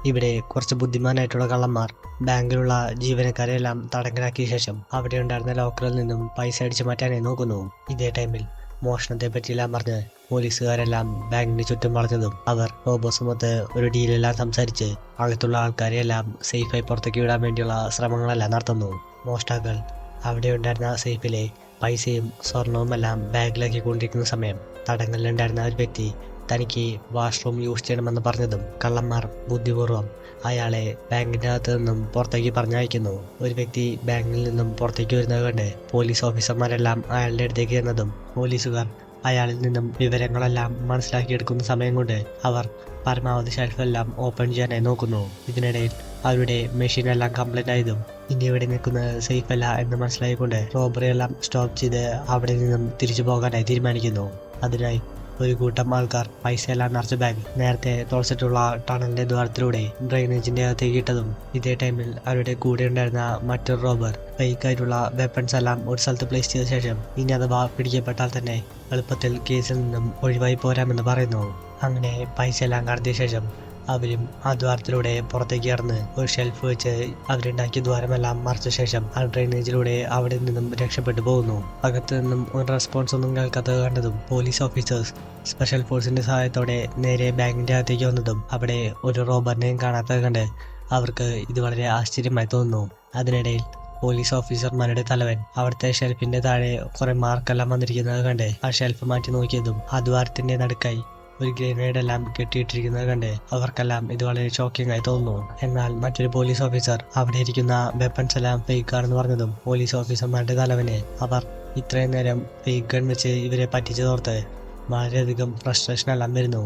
ഇവിടെ കുറച്ച് ബുദ്ധിമാനായിട്ടുള്ള കള്ളന്മാർ ബാങ്കിലുള്ള ജീവനക്കാരെല്ലാം തടങ്കലാക്കിയ ശേഷം അവിടെ ഉണ്ടായിരുന്ന ലോക്കറിൽ നിന്നും പൈസ അടിച്ചു മാറ്റാനായി നോക്കുന്നു. ഇതേ ടൈമിൽ മോഷണത്തെ പറ്റിയെല്ലാം പറഞ്ഞ് പോലീസുകാരെല്ലാം ബാങ്കിന് ചുറ്റും വളഞ്ഞതും അവർ റോബോസുമൊത്ത് ഒരു ഡീലെല്ലാം സംസാരിച്ച് അകത്തുള്ള ആൾക്കാരെയെല്ലാം സേഫായി പുറത്തേക്ക് വിടാൻ വേണ്ടിയുള്ള ശ്രമങ്ങളെല്ലാം നടത്തുന്നു. മോഷ്ടാക്കൾ അവിടെ ഉണ്ടായിരുന്ന സേഫിലെ പൈസയും സ്വർണവുമെല്ലാം ബാഗിലാക്കി കൊണ്ടിരിക്കുന്ന സമയം തടങ്കലിലുണ്ടായിരുന്ന ഒരു വ്യക്തി തനിക്ക് വാഷ്റൂം യൂസ് ചെയ്യണമെന്ന് പറഞ്ഞതും കള്ളന്മാർ ബുദ്ധിപൂർവ്വം അയാളെ ബാങ്കിൻ്റെ അകത്ത് നിന്നും പുറത്തേക്ക് പറഞ്ഞയക്കുന്നു. ഒരു വ്യക്തി ബാങ്കിൽ നിന്നും പുറത്തേക്ക് വരുന്നത് കണ്ട് പോലീസ് ഓഫീസർമാരെല്ലാം അയാളുടെ അടുത്തേക്ക് ചെന്നതും പോലീസുകാർ അയാളിൽ നിന്നും വിവരങ്ങളെല്ലാം മനസ്സിലാക്കിയെടുക്കുന്ന സമയം കൊണ്ട് അവർ പരമാവധി ഷെൽഫെല്ലാം ഓപ്പൺ ചെയ്യാനായി നോക്കുന്നു. ഇതിനിടയിൽ അവരുടെ മെഷീനെല്ലാം കംപ്ലൈൻ്റ് ആയതും ഇനി ഇവിടെ നിൽക്കുന്നത് സേഫ് അല്ല എന്ന് മനസ്സിലായിക്കൊണ്ട് റോബറി എല്ലാം സ്റ്റോപ്പ് ചെയ്ത് അവിടെ നിന്നും തിരിച്ചു പോകാനായി തീരുമാനിക്കുന്നു. അതിനായി ഒരു കൂട്ടം ആൾക്കാർ പൈസയെല്ലാം നിറച്ച ബാഗ് നേരത്തെ തുളച്ചിട്ടുള്ള ടണലിന്റെ ദ്വാരത്തിലൂടെ ഡ്രെയിനേജിന്റെ അകത്തേക്ക് ഇട്ടതും ഇതേ ടൈമിൽ അവരുടെ കൂടെ ഉണ്ടായിരുന്ന മറ്റൊരു റോബർ ഫേക്കായിട്ടുള്ള വെപ്പൺസ് എല്ലാം ഒരു സ്ഥലത്ത് പ്ലേസ് ചെയ്ത ശേഷം ഇനി അഥവാ പിടിക്കപ്പെട്ടാൽ തന്നെ എളുപ്പത്തിൽ കേസിൽ നിന്നും ഒഴിവായി പോരാമെന്ന് പറയുന്നു. അങ്ങനെ പൈസ എല്ലാം കടത്തിയ ശേഷം അവരും ആ ദ്വാരത്തിലൂടെ പുറത്തേക്ക് കടന്ന് ഒരു ഷെൽഫ് വെച്ച് അവരുണ്ടാക്കിയ ദ്വാരമെല്ലാം മറച്ച ശേഷം ആ ഡ്രെയിനേജിലൂടെ അവിടെ നിന്നും രക്ഷപ്പെട്ടു പോകുന്നു. അകത്ത് നിന്നും ഒരു റെസ്പോൺസ് ഒന്നും കേൾക്കാത്തത് കണ്ടതും പോലീസ് ഓഫീസേഴ്സ് സ്പെഷ്യൽ ഫോഴ്സിന്റെ സഹായത്തോടെ നേരെ ബാങ്കിന്റെ അകത്തേക്ക് വന്നതും അവിടെ ഒരു റോബറിനെയും കാണാത്തത് കണ്ട് അവർക്ക് ഇത് വളരെ ആശ്ചര്യമായി തോന്നുന്നു. അതിനിടയിൽ പോലീസ് ഓഫീസർമാരുടെ തലവൻ അവിടുത്തെ ഷെൽഫിന്റെ താഴെ കുറെ മാർക്കെല്ലാം വന്നിരിക്കുന്നത് കണ്ട് ആ ഷെൽഫ് മാറ്റി നോക്കിയതും ആ ദ്വാരത്തിന്റെ നടുക്കായി ഒരു ഗ്രനേഡ് എല്ലാം കെട്ടിയിട്ടിരിക്കുന്നത് കണ്ട് അവർക്കെല്ലാം ഇത് വളരെ ഷോക്കിംഗ് ആയി തോന്നുന്നു. എന്നാൽ മറ്റൊരു പോലീസ് ഓഫീസർ അവിടെ ഇരിക്കുന്ന വെപ്പൺസ് എല്ലാം ഫേക്ക് ആണെന്ന് പറഞ്ഞതും പോലീസ് ഓഫീസർമാരുടെ തലവനെ അവർ ഇത്രയും നേരം ഫേക്ക് ഗൺ വെച്ച് ഇവരെ പറ്റിച്ചതോർത്ത് വളരെയധികം ഫ്രസ്ട്രേഷൻ എല്ലാം വരുന്നു.